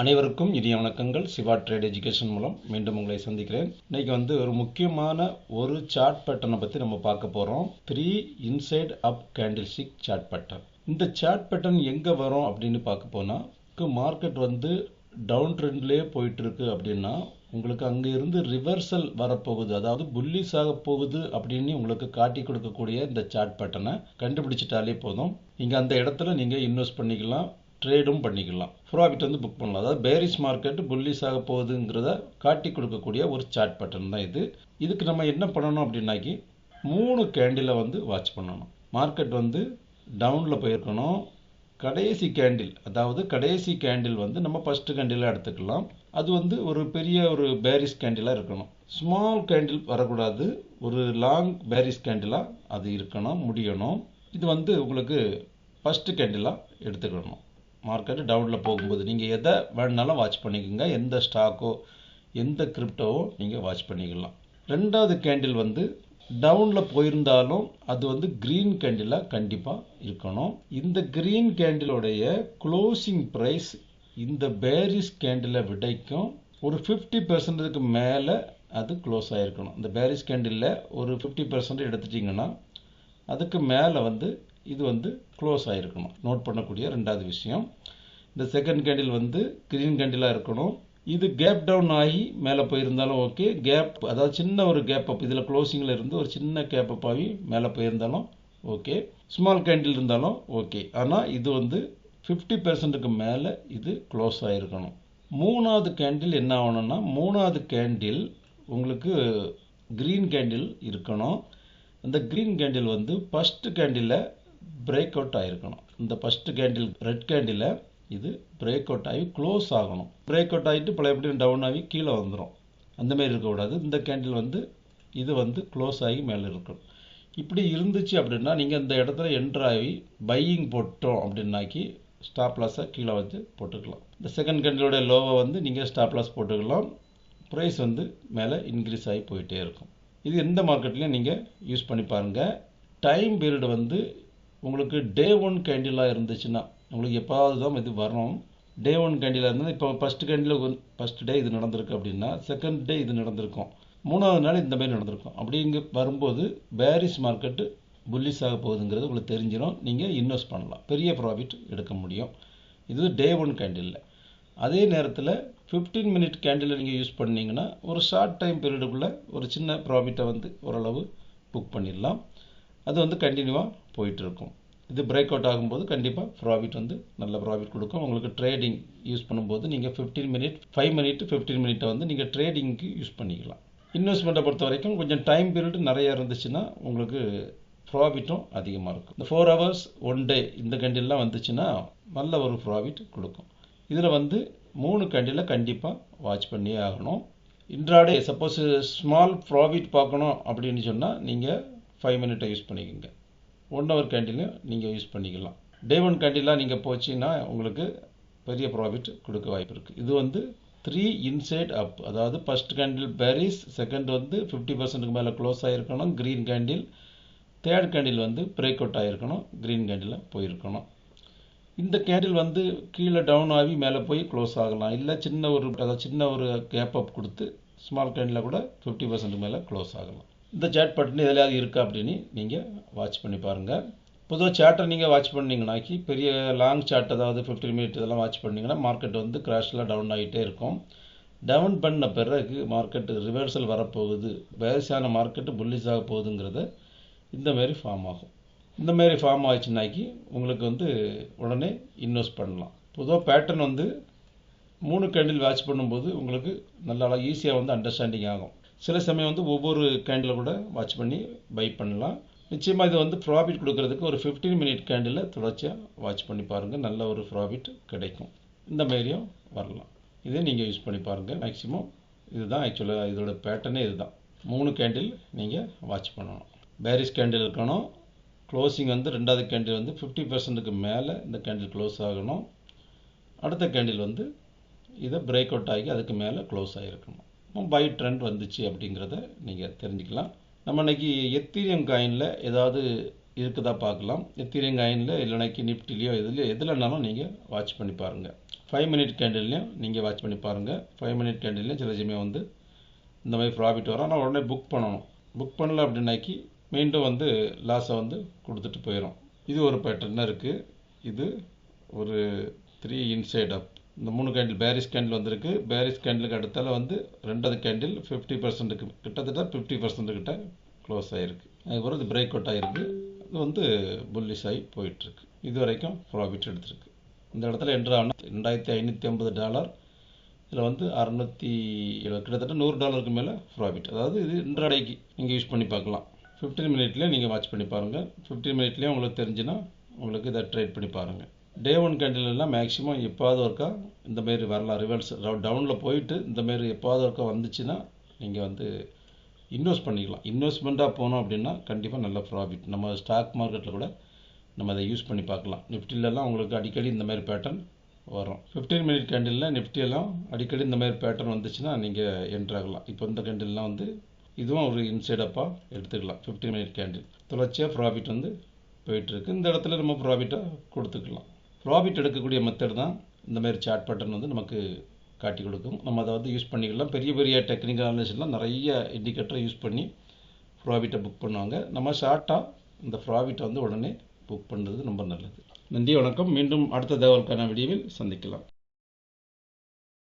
அனைவருக்கும் இனிய வணக்கங்கள். சிவா ட்ரேட் எஜுகேஷன் மூலம் மீண்டும் உங்களை சந்திக்கிறேன். இன்னைக்கு ஒரு முக்கியமான ஒரு சார்ட் பேட்டர்னை பற்றி நம்ம பார்க்க போகிறோம். 3 இன்சைட் அப் கேண்டில் ஸ்டிக் சார்ட் பேட்டர்ன். இந்த சார்ட் பேட்டர்ன் எங்கே வரும் அப்படின்னு பார்க்க போனால், மார்க்கெட் டவுன் ட்ரெண்ட்லேயே போயிட்டு இருக்கு அப்படின்னா உங்களுக்கு அங்கே இருந்து ரிவர்சல் வரப்போகுது, அதாவது புல்லிஷ் ஆக போகுது அப்படின்னு உங்களுக்கு காட்டி கொடுக்கக்கூடிய இந்த சார்ட் பேட்டர்னை கண்டுபிடிச்சிட்டாலே போதும். நீங்கள் அந்த இடத்துல நீங்கள் இன்வெஸ்ட் பண்ணிக்கலாம், ட்ரேடும் பண்ணிக்கலாம், ப்ராஃபிட் புக் பண்ணலாம். அதாவது பேரிஷ் மார்க்கெட் புல்லிஷ் ஆக போகுதுங்கிறத காட்டி கொடுக்கக்கூடிய ஒரு சார்ட் பேட்டர்ன் தான் இது. இதுக்கு நம்ம என்ன பண்ணணும் அப்படின்னாக்கி 3 கேண்டிலை வாட்ச் பண்ணணும். மார்க்கெட் டவுனில் போயிருக்கணும். கடைசி கேண்டில், அதாவது கடைசி கேண்டில் நம்ம ஃபர்ஸ்ட் கேண்டிலாக எடுத்துக்கலாம். அது ஒரு பெரிய ஒரு பேரிஷ் கேண்டிலாக இருக்கணும். ஸ்மால் கேண்டில் வரக்கூடாது, ஒரு லாங் பேரிஷ் கேண்டிலாக அது இருக்கணும், முடியணும். இது உங்களுக்கு ஃபர்ஸ்ட் கேண்டிலாக எடுத்துக்கணும். மார்க்கெட் டவுனில் போகும்போது நீங்கள் எதை வேணுனாலும் வாட்ச் பண்ணிக்கோங்க. எந்த ஸ்டாக்கோ எந்த கிரிப்டோவோ நீங்கள் வாட்ச் பண்ணிக்கலாம். ரெண்டாவது கேண்டில் டவுனில் போயிருந்தாலும் அது க்ரீன் கேண்டிலாக கண்டிப்பாக இருக்கணும். இந்த க்ரீன் கேண்டிலோடைய க்ளோசிங் ப்ரைஸ் இந்த பேரிஷ் கேண்டிலை விடைக்கும் ஒரு 50% மேலே அது க்ளோஸ் ஆகிருக்கணும். இந்த பேரிஷ் கேண்டிலில் ஒரு 50% எடுத்துட்டிங்கன்னா அதுக்கு மேலே இது க்ளோஸ் ஆகிருக்கணும். நோட் பண்ணக்கூடிய ரெண்டாவது விஷயம். இந்த செகண்ட் கேண்டில் க்ரீன் கேண்டிலாக இருக்கணும். இது கேப் டவுன் ஆகி மேலே போயிருந்தாலும் ஓகே, கேப் அதாவது சின்ன ஒரு கேப் அப், இதில் க்ளோசிங்கில் இருந்து ஒரு சின்ன கேப் அப் ஆகி மேலே போயிருந்தாலும் ஓகே, ஸ்மால் கேண்டில் இருந்தாலும் ஓகே. ஆனால் இது 50%க்கு மேலே இது க்ளோஸ் ஆகிருக்கணும். மூணாவது கேண்டில் என்ன ஆகணும்னா, மூணாவது கேண்டில் உங்களுக்கு க்ரீன் கேண்டில் இருக்கணும். அந்த க்ரீன் கேண்டில் ஃபர்ஸ்ட் கேண்டிலில் பிரேக் அவுட் ஆகிருக்கணும். இந்த ஃபர்ஸ்ட் கேண்டில் ரெட் கேண்டில் இது பிரேக் அவுட் ஆகி க்ளோஸ் ஆகணும். பிரேக் அவுட் ஆகிட்டு பல எப்படி டவுன் ஆகி கீழே வந்துடும், அந்தமாரி இருக்கக்கூடாது. இந்த கேண்டில் இது க்ளோஸ் ஆகி மேலே இருக்கணும். இப்படி இருந்துச்சு அப்படின்னா நீங்கள் இந்த இடத்துல என்ட்ராகி பையிங் போட்டோம் அப்படின்னாக்கி ஸ்டாப் லாஸை கீழே போட்டுக்கலாம். இந்த செகண்ட் கேண்டிலோட லோவை நீங்கள் ஸ்டாப் லாஸ் போட்டுக்கலாம். ப்ரைஸ் மேலே இன்க்ரீஸ் ஆகி போயிட்டே இருக்கும். இது எந்த மார்க்கெட்லையும் நீங்கள் யூஸ் பண்ணி பாருங்கள். டைம் பீரியட் உங்களுக்கு டே 1 கேண்டிலாக இருந்துச்சுன்னா உங்களுக்கு எப்பாவது தான் இது வரும். டே 1 கேண்டிலாக இருந்தது. இப்போ ஃபஸ்ட் கேண்டில் ஃபஸ்ட் டே இது நடந்திருக்கு அப்படின்னா செகண்ட் டே இது நடந்திருக்கும், மூணாவது நாள் இந்த மாதிரி நடந்திருக்கும். அப்படி இங்கே வரும்போது பேரிஷ் மார்க்கெட்டு புல்லிஷ் ஆக போகுதுங்கிறது உங்களுக்கு தெரிஞ்சிடும். நீங்கள் இன்வெஸ்ட் பண்ணலாம், பெரிய ப்ராஃபிட் எடுக்க முடியும். இது டே 1 கேண்டிலில். அதே நேரத்தில் 15 மினிட் கேண்டில் நீங்கள் யூஸ் பண்ணிங்கன்னா ஒரு ஷார்ட் டைம் பீரியடுக்குள்ளே ஒரு சின்ன ப்ராஃபிட்டை ஓரளவு புக் பண்ணிடலாம். அது கண்டினியூவாக போயிட்டுருக்கும். இது பிரேக் அவுட் ஆகும்போது கண்டிப்பாக ப்ராஃபிட் நல்ல ப்ராஃபிட் கொடுக்கும். உங்களுக்கு ட்ரேடிங் யூஸ் பண்ணும்போது நீங்கள் 5 மினிட் 15 மினிட்டை நீங்கள் ட்ரேடிங்க்கு யூஸ் பண்ணிக்கலாம். இன்வெஸ்ட்மெண்ட்டை பொறுத்த வரைக்கும் கொஞ்சம் டைம் பீரியட் நிறையா இருந்துச்சுன்னா உங்களுக்கு ப்ராஃபிட்டும் அதிகமாக இருக்கும். இந்த 4 ஹவர்ஸ் 1 டே இந்த கேண்டில்லாம் வந்துச்சுன்னா நல்ல ஒரு ப்ராஃபிட் கொடுக்கும். இதில் 3 கேண்டில் கண்டிப்பாக வாட்ச் பண்ணியே ஆகணும். இன்ட்ராடே சப்போஸ் ஸ்மால் ப்ராஃபிட் பார்க்கணும் அப்படின்னு சொன்னால் நீங்கள் 5 மினிட்டை யூஸ் பண்ணிக்கோங்க. 1 ஹவர் கேண்டிலையும் நீங்கள் யூஸ் பண்ணிக்கலாம். டே 1 கேண்டிலாக நீங்கள் போச்சுன்னா உங்களுக்கு பெரிய ப்ராஃபிட் கொடுக்க வாய்ப்பு இருக்குது. இது 3 இன்சைட் அப், அதாவது ஃபர்ஸ்ட் கேண்டில் பேரிஷ், செகண்ட் 50%க்கு மேலே க்ளோஸ் ஆகிருக்கணும் green candle, third candle break out ஆகிருக்கணும், க்ரீன் கேண்டில் போயிருக்கணும். இந்த கேண்டில் கீழே டவுன் ஆகி மேலே போய் க்ளோஸ் ஆகலாம், இல்லை சின்ன ஒரு கேப் அப் கொடுத்து ஸ்மால் கேண்டில் கூட 50% மேலே க்ளோஸ் ஆகலாம். இந்த சார்ட் பேட்டர்ன் எதுலையாவது இருக்கா அப்படின்னு நீங்கள் வாட்ச் பண்ணி பாருங்கள். பொதுவாக சார்ட்டை நீங்கள் வாட்ச் பண்ணிங்கன்னாக்கி பெரிய லாங் சார்ட், அதாவது 15 மினிட் இதெல்லாம் வாட்ச் பண்ணிங்கன்னா மார்க்கெட் கிராஷில் டவுன் ஆகிட்டே இருக்கும். டவுன் பண்ண பிறகு மார்க்கெட் ரிவர்சல் வரப்போகுது, பேரிஷான மார்க்கெட்டு புல்லிஷ் ஆக போகுதுங்கிறத இந்தமாரி ஃபார்ம் ஆகும். இந்தமாரி ஃபார்ம் ஆகிடுச்சுனாக்கி உங்களுக்கு உடனே இன்வெஸ்ட் பண்ணலாம். பொதுவாக பேட்டர்ன் 3 கேண்டில் வாட்ச் பண்ணும்போது உங்களுக்கு நல்லா ஈஸியாக அண்டர்ஸ்டாண்டிங் ஆகும். சில சமயம் ஒவ்வொரு கேண்டில் கூட வாட்ச் பண்ணி பை பண்ணலாம். நிச்சயமாக இது ப்ராஃபிட் கொடுக்கறதுக்கு ஒரு 15 மினிட் கேண்டில் தொடர்ச்சியாக வாட்ச் பண்ணி பாருங்கள், நல்ல ஒரு ப்ராஃபிட் கிடைக்கும். இந்த மாரியும் வரலாம். இதை நீங்கள் யூஸ் பண்ணி பாருங்கள். மேக்ஸிமம் இதுதான் ஆக்சுவலாக இதோட பேட்டர்னே இதுதான். 3 கேண்டில் நீங்கள் வாட்ச் பண்ணணும். பேரிஷ் கேண்டில் இருக்கணும். க்ளோசிங் ரெண்டாவது கேண்டில் 50%க்கு மேலே இந்த கேண்டில் க்ளோஸ் ஆகணும். அடுத்த கேண்டில் இதை பிரேக் அவுட் ஆகி அதுக்கு மேலே க்ளோஸ் ஆகிருக்கணும். பை ட்ரெண்ட் வந்துச்சு அப்படிங்கிறத நீங்கள் தெரிஞ்சுக்கலாம். நம்ம இன்றைக்கி எத்தீரியம் காயினில் ஏதாவது இருக்குதா பார்க்கலாம். எத்தீரியம் காயினில் இல்லைனாக்கி நிஃப்டிலையோ எதுலனாலும் நீங்கள் வாட்ச் பண்ணி பாருங்கள். 5 மினிட் கேண்டில்லையும் நீங்கள் வாட்ச் பண்ணி பாருங்கள். 5 மினிட் கேண்டில்லையும் சில சமயம் வந்து இந்த மாதிரி ப்ராஃபிட் வரும். ஆனால் உடனே புக் பண்ணணும். புக் பண்ணல அப்படின்னாக்கி மீண்டும் வந்து லாஸை வந்து கொடுத்துட்டு போயிடும். இது ஒரு பேட்டர்னாக இருக்குது. இது ஒரு 3 இன்சைட் அப். இந்த 3 கேண்டில் பேரிஷ் கேண்டில் வந்திருக்கு. பேரிஷ் கேண்டிலுக்கு அடுத்தால வந்து ரெண்டாவது கேண்டில் 50% கிட்டத்தட்ட 50% கிட்ட க்ளோஸ் ஆகிருக்கு. அதுக்கப்புறம் இது பிரேக் அவுட் ஆகிருக்கு. இது வந்து புல்லிஷ் ஆகி போயிட்டுருக்கு. இது வரைக்கும் ப்ராஃபிட் எடுத்திருக்கு. இந்த இடத்துல என்ட்ரு ஆனால் $2550. இதில் வந்து 670 கிட்டத்தட்ட $100 மேலே ப்ராஃபிட். அதாவது இது இன்ட்ராடேக்கு நீங்கள் யூஸ் பண்ணி பார்க்கலாம். 15 மினிட்லேயே நீங்கள் வாட்ச் பண்ணி பாருங்கள். 15 மினிட்லேயே உங்களுக்கு தெரிஞ்சுன்னா உங்களுக்கு இதை ட்ரேட் பண்ணி பாருங்கள். டே 1 கேண்டில்லாம் மேக்ஸிமம் எப்பாவது ஒருக்கா இந்தமாரி வரலாம். ரிவர்ஸ் டவுனில் போயிட்டு இந்தமாரி எப்பாவது ஒருக்கா வந்துச்சுன்னா நீங்கள் வந்து இன்வெஸ்ட் பண்ணிக்கலாம். இன்வெஸ்ட்மெண்ட்டாக போனோம் அப்படின்னா கண்டிப்பாக நல்ல ப்ராஃபிட். நம்ம ஸ்டாக் மார்க்கெட்டில் கூட நம்ம அதை யூஸ் பண்ணி பார்க்கலாம். நிஃப்டிலெலாம் உங்களுக்கு அடிக்கடி இந்த மாதிரி பேட்டர்ன் வரும். 15 மினிட் கேண்டிலில் நிஃப்டியெல்லாம் அடிக்கடி இந்த மாதிரி பேட்டர்ன் வந்துச்சுன்னா நீங்கள் என்ட்ராகலாம். இப்போ இந்த கேண்டில்லாம் வந்து இதுவும் ஒரு இன்சைடப்பாக எடுத்துக்கலாம். 15 மினிட் கேண்டில் தொடர்ச்சியாக ப்ராஃபிட் வந்து போயிட்டுருக்கு. இந்த இடத்துல நம்ம ப்ராஃபிட்டாக கொடுத்துக்கலாம். ப்ராஃபிட் எடுக்கக்கூடிய மெத்தட் தான் இந்த மாதிரி சார்ட் பேட்டர்ன் வந்து நமக்கு காட்டி கொடுக்கும். நம்ம அதை வந்து யூஸ் பண்ணிக்கலாம். பெரிய பெரிய டெக்னிக்கல் அனலிஸ்ட்லாம் நிறைய இண்டிகேட்டரை யூஸ் பண்ணி ப்ராஃபிட்டை புக் பண்ணுவாங்க. நம்ம ஷார்ட்டாக இந்த ப்ராஃபிட்டை வந்து உடனே புக் பண்ணுறது ரொம்ப நல்லது. நன்றி, வணக்கம். மீண்டும் அடுத்த தகவலுக்கான வீடியோவில் சந்திக்கலாம்.